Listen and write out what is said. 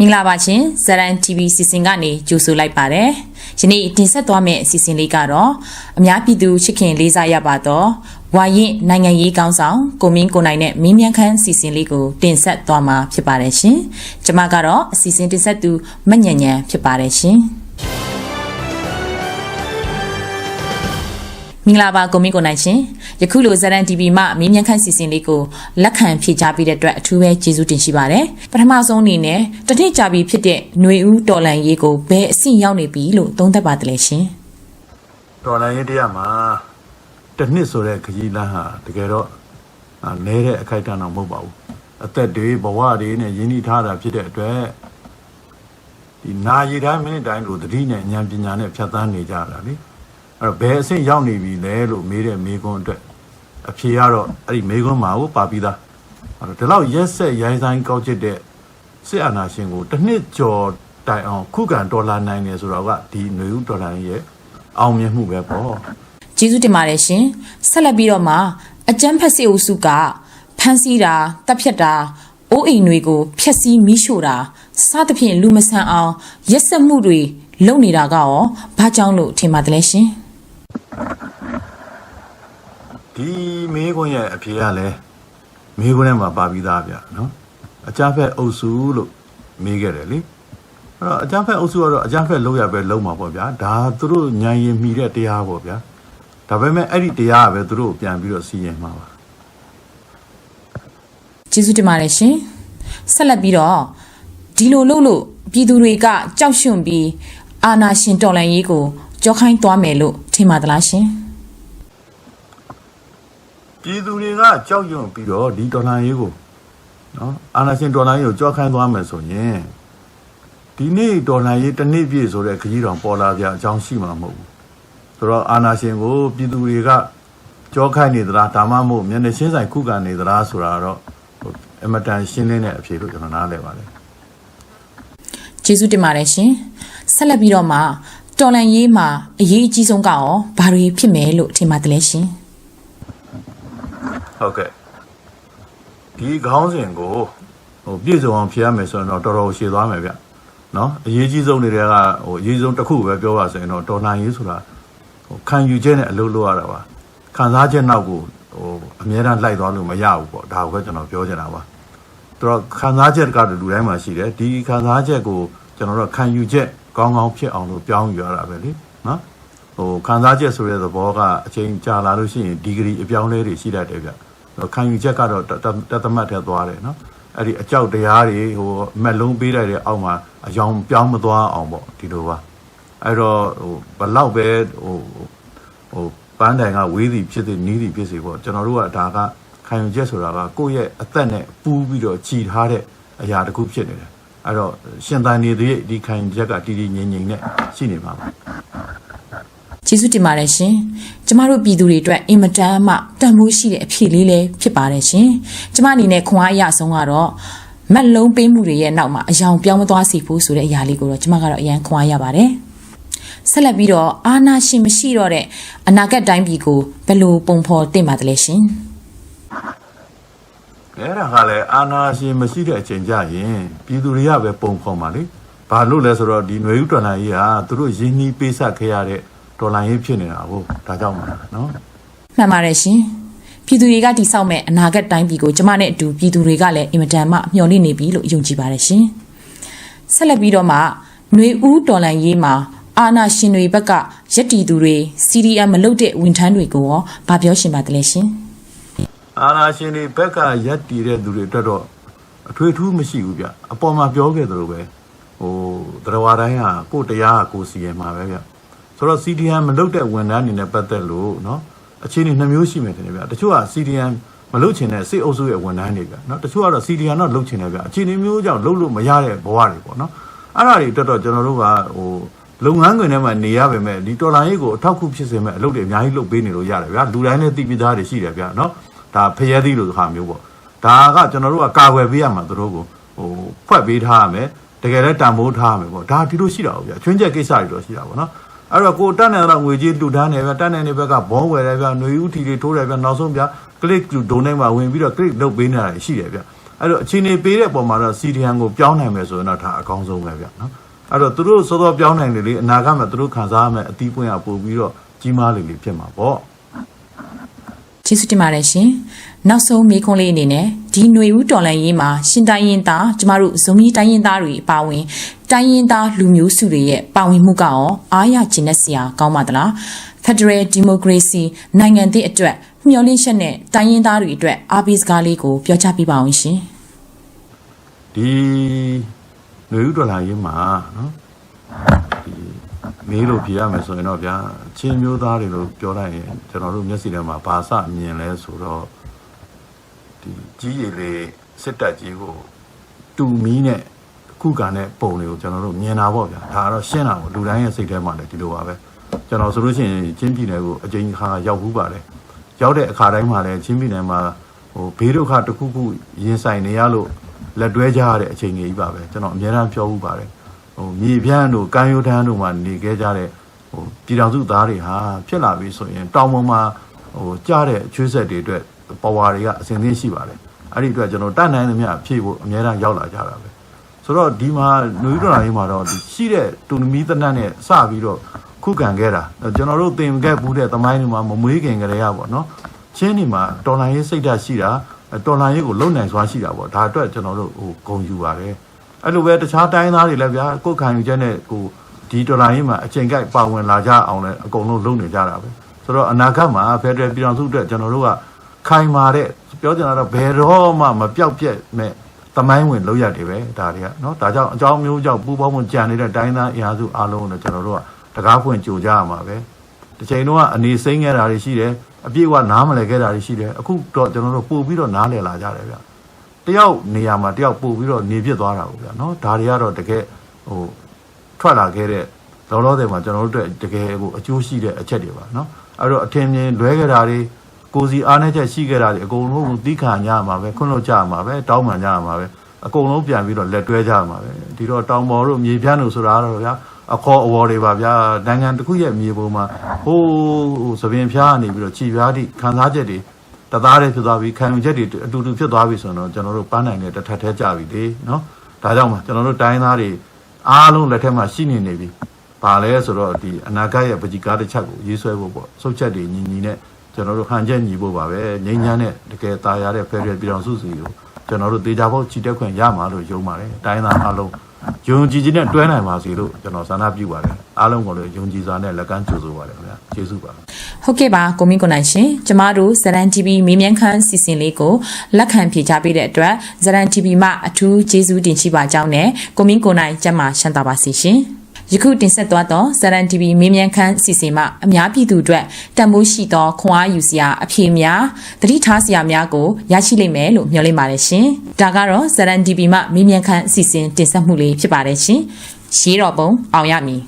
မင်္ဂလာပါရှင်ဇရန် TV စီစဉ်ကနေကြိုဆိုလိုက်ပါတယ်။ယနေ့တင်ဆက်သွားမယ့်အစီအစဉ်လေးကတော့အများပြည်သူချစ်ခင်လေးစားရပါတော့ဝါရင်နိုင်ငံရေးကောင်းဆောင်ကိုမင်းကိုနိုင်နဲ့မင်းမြန်းခန်းစီစဉ်လေးကိုတင်ဆက်သွားမှာဖြစ်ပါတယ်ရှင်။ကျွန်မကတော့အစီအစဉ်တင်ဆက်သူမညံ့ညံဖြစ်ပါတယ်ရှင်။မင်္ဂလာပါကိုမင်းကိုနိုင်ရှင်ယခုလိုဇရန် TV မှမင်းမြန်းခန်းစီစဉ်လေးကိုလက်ခံဖြည့်ချပေးတဲ့အတွက်အထူးပဲကျေးဇူးတင်ရှိပါတယ်ပထမဆုံးအနေနဲ့တတိကြပြီးဖြစ်တဲ့ຫນွေဦးတော်လန်ရေးကိုဘယ်အဆင့်ရောက်နေပြီလို့သုံးသပ်ပါတယ်လေရှင်တော်လန်ရေးတရားမှာတစ်နှစ်ဆိုတဲ့ခကြီးလန်းဟာတကယ်တော့လဲတဲ့အခိုက်အတန့်တော့မဟုတ်ပါဘူးအသက်တွေဘဝတွေနဲ့ယဉ်ဤထားတာဖြစ်တဲ့အတွက်ဒီနာရီတိုင်းမိနစ်တိုင်းလိုသတိနဲ့ဉာဏ်ပညာနဲ့ဖြတ်သန်းနေကြတာလေအဲ့တော့ဘယ်အဆင့်ရောက်နေပြီလဲလို့မေးတဲ့မေးခွန်းအတွက်အဖြေကတော့အဲ့ဒီမေးခွန်းမှာကိုပါပြီးသားအဲ့တော့ဒီလောက်ရက်ဆက်ရိုင်းဆိုင်ကောက်ချစ်တဲ့စစ်အာဏာရှင်ကိုတစ်နှစ်ကျော်တိုင်အောင်ခုခံတော်လှန်နိုင်တယ်ဆိုတော့ကဒီຫນွေဦးတော်လှန်ရဲ့အောင်မြင်မှုပဲပေါ့ကျေးဇူးတင်ပါတယ်ရှင်ဆက်လက်ပြီးတော့မှအကျန်းဖက်စစ်အုပ်စုကဖမ်းဆီးတာတပ်ဖြတ်တာအိုးအိမ်တွေကိုဖျက်ဆီးမိရှို့တာစသဖြင့်လူမဆန်အောင်ရက်စက်မှုတွေလုပ်နေတာကရောဘာကြောင့်လို့ထင်ပါတယ်လဲရှင်ဒီမေးခွန်းရဲ့အဖြေကလည်းမေးခွန်းထဲမှာပါပြီးသားဗျနော်အကြဖက်အုပ်စုလို့မေးခဲ့တယ်လေအဲ့တော့အကြဖက်အုပ်စုကတော့အကြဖက်လောက်ရပဲလုံးမှာပေါ့ဗျာဒါသူတို့ညံရင်မိတဲ့တရားပေါ့ဗျာဒါပေမဲ့အဲ့ဒီတရားကပဲသူတို့ပြန်ပြီးတော့စီရင်မှာပါကျေးဇူးတင်ပါတယ်ရှင်ဆက်လက်ပြီးတော့ဒီလိုလုပ်လို့ပြည်သူတွေကကြောက်ရွံ့ပြီးအာဏာရှင်တော်လှန်ရေးကိုကြောခိုင်းသွားမယ်လို့ထင်ပါသလားရှင်ပြည်သူတွေကကြောက်ရွံ့ပြီးတော့ဒီတော်လှန်ရေးကိုနော်အာဏာရှင်တော်လှန်ရေးကိုကြောခိုင်းသွားမယ်ဆိုရင်ဒီနေ့တော်လှန်ရေးတစ်နေ့ပြည့်ဆိုတဲ့ခကြီးတော်ပေါ်လာကြအကြောင်းရှိမှာမဟုတ်ဘူးဆိုတော့အာဏာရှင်ကိုပြည်သူတွေကကြောခိုင်းနေသလားဒါမှမဟုတ်မျက်နှာချင်းဆိုင်ခုခံနေသလားဆိုတာတော့အမတန်ရှင်းလင်းတဲ့အဖြေလို့ကျွန်တော်နားလည်ပါတယ်ကျေးဇူးတင်ပါတယ်ရှင်ဆက်လက်ပြီးတော့မှတော်လှန်ရေးမှာအရေးအကြီးဆုံးကရောဘာတွေဖြစ်မယ်လို့ထင်ပါတယ်လဲရှင်ဟုတ်ကဲ့ဒီခေါင်းစဉ်ကိုပြည့်စုံအောင်ဖြေရမယ်ဆိုရင်တော့တော်တော်ရှည်သွားမယ်ဗျနော်အရေးကြီးဆုံးတွေကအရေးဆုံးတစ်ခုပဲပြောပါဆိုရင်တော့တော်လှန်ရေးဆိုတာခံယူချက်နဲ့အလုပ်လုပ်ရတာပါခံစားချက်နောက်ကိုအများအားလိုက်သွားလို့မရဘူးပေါ့ဒါကိုပဲကျွန်တော်ပြောချင်တာပါတော့ခံစားချက်ကလူတိုင်းမှာရှိတယ်ဒီခံစားချက်ကိုကျွန်တော်တို့ခံယူချက်ကောင်းကောင်းဖြစ်အောင်လို့ပြောင်းယူရတာပဲလေနော်ခံစားချက်ဆိုတဲ့သဘောကအချိန်ကြာလာလို့ရှိရင်ဒီဂရီအပြောင်းလဲတွေရှိတတ်တယ်ဗျခံယူချက်ကတော့တသမတ်ထဲသွားတယ်နော်အဲ့ဒီအကြောက်တရားတွေမက်လုံးပေးလိုက်တဲ့အောက်မှာအယောင်ပြောင်းမသွားအောင်ပေါ့ဒီလိုပါအဲ့တော့ဘလောက်ပဲပန်းတိုင်ကဝေးသည်ဖြစ်သည်နီးသည်ဖြစ်စေပေါ့ကျွန်တော်တို့ကဒါကခံယူချက်ဆိုတာကကိုယ့်ရဲ့အသက်နဲ့ပူးပြီးတော့ကြည်ထားတဲ့အရာတစ်ခုဖြစ်နေတယ်အဲ့တော့ရှင်သန်နေတဲ့ဒီခံယူချက်ကတည်တည်ငြိမ်ငြိမ်နဲ့ရှိနေပါပါကျေးဇူးတင်ပါတယ်ရှင်ကျမတို့ပြည်သူတွေအတွက်အင်မတန်မှတန်ဖိုးရှိတဲ့အဖြေလေးလည်းဖြစ်ပါတယ်ရှင်ကျမအနေနဲ့ခွန်အားအရဆုံးကတော့မက်လုံးပေးမှုတွေရဲ့နောက်မှာအယောင်ပြောင်းမသွားစေဖို့ဆိုတဲ့အရာလေးကိုတော့ကျမကတော့အရန်ခွန်အားရပါတယ်ဆက်လက်ပြီးတော့အာဏာရှင်မရှိတော့တဲ့အနာဂတ်တိုင်းပြည်ကိုဘယ်လိုပုံဖော်တင်ပါတယ်လဲရှင်အဲ့ဒါကလည်းအာဏာရှင်မရှိတဲ့အချိန်ကြရင်ပြည်သူတွေကပဲပုံဖော်မှာလေဘာလို့လဲဆိုတော့ဒီຫນွေဦးတော်လှန်ရေးဟာသူတို့ရင်းနှီးပေးဆက်ခဲ့ရတဲ့တော်လှန်ရေးဖြစ်နေတာဟုတ်ဒါကြောင့်ပါနော်မှန်ပါတယ်ရှင်ပြည်သူတွေကတိဆောက်မဲ့အနာဂတ်တိုင်းပြည်ကိုကျမနဲ့အတူပြည်သူတွေကလည်းအင်မတန်မှမျှော်လင့်နေပြီလို့ယုံကြည်ပါတယ်ရှင်ဆက်လက်ပြီးတော့မှຫນွေဦးတော်လှန်ရေးမှာအာဏာရှင်တွေဘက်ကရက်တီသူတွေ CDM မလုပ်တဲ့ဝန်ထမ်းတွေကိုရောဗာပြောရှင်ပါတယ်လေရှင်အာဏာရှင်တွေဘက်ကရက်တီတဲ့သူတွေအတွက်တော့အထွေထူးမရှိဘူးဗျအပေါ်မှာပြောခဲ့သလိုပဲတရားဝါတိုင်းဟာကိုယ်တရားကိုစီရင်မှာပဲဗျဆိုတော့ CDM မလုပ်တဲ့ဝန်ထမ်းအနေနဲ့ပတ်သက်လို့เนาะအခြေအနေနှမျိုးရှိမယ်ခင်ဗျတချို့က CDM မလုပ်ချင်တဲ့စစ်အုပ်စုရဲ့ဝန်ထမ်းတွေဗျเนาะတချို့ကတော့ CDM တော့လုပ်ချင်တယ်ဗျအခြေအနေမျိုးကြောင့်လုပ်လို့မရတဲ့ဘဝတွေပေါ့เนาะအဲ့ဒါတွေတက်တော့ကျွန်တော်တို့ကလုပ်ငန်းခွင်ထဲမှာနေရပါမယ်ဒီတော်လိုင်းရေးကိုအထောက်အကူဖြစ်စေမဲ့အလုပ်တွေအများကြီးလုပ်ပေးနေလို့ရတယ်ဗျာလူတိုင်းနဲ့သိပြီးသားတွေရှိတယ်ဗျာเนาะဒါဖျဲသီးလို့ဟာမျိုးပေါ့ဒါကကျွန်တော်တို့ကကာကွယ်ပေးရမှာသူတို့ကိုဖွက်ပေးထားရမယ်တကယ်လည်းတန်ဖိုးထားရမယ်ပေါ့ဒါဒီလိုရှိတာပေါ့ဗျာချွင်းချက်ကိစ္စတွေတော့ရှိတာပေါ့เนาะအဲ့တော့ကိုတက်နေတဲ့ငွေကြီးလူတန်းနေဗျာတက်နေတဲ့ဘက်ကဘောဝယ်တယ်ဗျာຫນွေဦးထီတွေထိုးတယ်ဗျာနောက်ဆုံးဗျာ click to donate မှာဝင်ပြီးတော့ click လုပ်ပေးနေတာရှိတယ်ဗျာ အဲ့တော့အချိန်နေပေးတဲ့ပုံမှာတော့ CDM ကိုပြောင်းနိုင်မယ်ဆိုရင်တော့ဒါအကောင်းဆုံးပဲဗျနော်အဲ့တော့သူတို့စောစောပြောင်းနိုင်တယ်လေအနာဂတ်မှာသူတို့ခံစားရမယ်အသီးပွင့်ရပို့ပြီးတော့ကြီးမားလေဖြစ်မှာပေါ့ကျေးဇူးတင်ပါတယ်ရှင်နောက်ဆုံးမေးခွန်းလေးအနေနဲ့ဒီຫນွေဦးတော်လန်ရေးမှာရှင်တိုင်းရင်သားကျမတို့ဇုံကြီးတိုင်းရင်သားတွေပါဝင်တိုင်းရင်သားလူမျိုးစုတွေရဲ့ပါဝင်မှုကရောအားရကျင်တဲ့စရာကောင်းပါသလား Federal Democracy နိုင်ငံသစ်အတွက်မျှော်လင့်ချက်နဲ့တိုင်းရင်သားတွေအတွက်အားပေးစကားလေးကိုပြောချပြပါအောင်ရှင်ဒီຫນွေဦးတော်လန်ရေးမှာနော်ဒီမေးလို့ပြရမယ်ဆိုရင်တော့ဗျာချင်းမျိုးသားတွေလို့ပြောလိုက်ရင်ကျွန်တော်တို့မျက်စိထဲမှာဘာစမြင်လဲဆိုတော့ဒီကြီးရည်လေးစစ်တပ်ကြီးကိုတူမီးနဲ့ခုခံတဲ့ပုံတွေကိုကျွန်တော်တို့မြင်တာပေါ့ဗျာဒါကတော့ရှင်းတာပေါ့လူတိုင်းရဲ့စိတ်ထဲမှာလည်းဒီလိုပါပဲကျွန်တော်ဆိုလို့ရှိရင်ချင်းပြည်နယ်ကိုအကြိမ်ခါရောက်ဘူးပါတယ်ရောက်တဲ့အခါတိုင်းမှာလည်းချင်းပြည်နယ်မှာဟိုဘေးဒုက္ခတစ်ခုခုရင်ဆိုင်နေရလို့လက်တွဲကြရတဲ့အချိန်ကြီးပါပဲကျွန်တော်အများအားပြောဘူးပါတယ်ဟိုမြေပြန့်တို့ကမ်းရိုးတန်းတို့မှာနေခဲ့ကြတဲ့ဟိုပြည်တော်စုသားတွေဟာဖြစ်လာပြီဆိုရင်တောင်ပေါ်မှာဟိုကြားတဲ့ချွေးဆက်တွေအတွက်ပဝါတွေကအစဉ်သင်းရှိပါတယ်အဲ့ဒီအတွက်ကျွန်တော်တတ်နိုင်သမျှဖြည့်ဖို့အများအားရောက်လာကြတာပဲဆိုတော့ဒီမှာຫນွေဦးတော်လာရေးမှာတော့ဒီရှိတဲ့တူနမီသနတ်နဲ့စပြီးတော့ခုခံခဲ့တာကျွန်တော်တို့သင်ခဲ့ဘူးတဲ့သမိုင်းတွေမှာမမွေးခင်ကလေးရပေါ့နော်ချင်းဒီမှာတော်လိုင်းရေးစိတ်ဓာတ်ရှိတာတော်လိုင်းရေးကိုလုံနိုင်စွာရှိတာပေါ့ဒါအတွက်ကျွန်တော်တို့ဟိုဂုဏ်ယူပါတယ်အဲ့လိုပဲတခြားတိုင်းသားတွေလည်းဗျာကိုယ်ခံယူချက်နဲ့ကိုဒီတော်လိုင်းရေးမှာအချိန်ကိုက်ပါဝင်လာကြအောင်လည်းအကုန်လုံးလုပ်နေကြတာပဲဆိုတော့အနာဂတ်မှာဖက်ဒရယ်ပြည်ထောင်စုအတွက်ကျွန်တော်တို့ကခိုင်မာတဲ့ပြောချင်တာတော့ဘယ်တော့မှမပြောက်ပြက်မဲ့သမိုင်းဝင်လောက်ရတယ်ပဲဒါတွေကနော်ဒါကြောင့်အကြောင်းမျိုးကြောင့်ပူပေါင်းမှုကြံနေတဲ့တိုင်းသားအင်အားစုအားလုံးကိုကျွန်တော်တို့ကတကားဖွင့်ကြိုကြရမှာပဲတစ်ချိန်တော့အနေစိမ့်ခဲ့တာတွေရှိတယ်အပြည့်ကနားမလည်ခဲ့တာတွေရှိတယ်အခုတော့ကျွန်တော်တို့ပို့ပြီးတော့နားလည်လာကြတယ်ဗျတယောက်နေရာမှာတယောက်ပို့ပြီးတော့နေပြစ်သွားတာပေါ့ဗျာနော်ဒါတွေကတော့တကယ်ဟိုထွက်လာခဲ့တဲ့လောလောဆယ်မှာကျွန်တော်တို့အတွက်တကယ်ကိုအကျိုးရှိတဲ့အချက်တွေပါနော်အဲ့တော့အထင်မြင်လွဲခဲ့တာတွေကိုစီအားနဲ့ချက်ရှိခဲ့တာတွေအကုန်လုံးကိုသီးခံကြရမှာပဲခွန်းလို့ကြရမှာပဲတောင်းပန်ကြရမှာပဲအကုန်လုံးပြန်ပြီးတော့လက်တွဲကြရမှာပဲဒီတော့တောင်ပေါ်တို့မြေပြန့်တို့ဆိုတာတော့ဗျာအခေါ်အဝေါ်တွေပါဗျာနိုင်ငံတစ်ခုရဲ့မြေပုံမှာဟိုးသပင်ဖျားနေပြီးတော့ခြိပြားသည့်ခံစားချက်တွေတသားတည်းဖြစ်သွားပြီးခံယူချက်တွေအတူတူဖြစ်သွားပြီဆိုတော့ကျွန်တော်တို့ပန်းနိုင်တဲ့တစ်ထပ်ထဲကြပြီလေနော်ဒါကြောင့်မှကျွန်တော်တို့တိုင်းသားတွေအားလုံးလက်ထက်မှာရှိနေပြီပါလဲဆိုတော့ဒီအနာဂတ်ရဲ့ပဋိကားတစ်ချက်ကိုရေးဆွဲဖို့ပေါ့စုပ်ချက်တွေညီနဲ့ကျွန်တော်တို့ဟန်ချက်ညီဖို့ပါပဲငိမ့်ညမ်းတဲ့တကယ်ตายရတဲ့ဖက်ဒရယ်ပြည်ထောင်စုစီကိုကျွန်တော်တို့တေချာဖို့ချီတက်ခွင့်ရမှာလို့ယုံပါတယ်တိုင်းသားအားလုံးယုံကြည်ခြင်းနဲ့တွဲနိုင်ပါစေလို့ကျွန်တော်ဆန္ဒပြုပါတယ်အားလုံးကိုလည်းယုံကြည်စွာနဲ့လက်ကမ်းကြိုဆိုပါတယ်ခင်ဗျာကျေးဇူးပါဟုတ်ကဲ့ပါကိုမင်းကိုနိုင်ရှင်ကျမတို့ဇရန် TV မေးမြန်းခန်းစီစဉ်လေးကိုလက်ခံဖြေချပေးတဲ့အတွက်ဇရန် TV မှအထူးကျေးဇူးတင်ရှိပါကြောင်းနဲ့ကိုမင်းကိုနိုင်ကျမ်းမာချမ်းသာပါစေရှင်ယခုတင်ဆက်သွားသောဇရန် TV မေးမြန်းခန်းစီစဉ်မှာအများပြည်သူအတွက်တန်ဖိုးရှိသောခွန်အားယူစရာအဖြေများသတိထားစရာများကိုရရှိလိမ့်မယ်လို့မျှော်လင့်ပါတယ်ရှင်ဒါကတော့ဇရန် TV မှမေးမြန်းခန်းစီစဉ်တင်ဆက်မှုလေးဖြစ်ပါတယ်ရှင်ရေးတော်ပုံအောင်ရမည်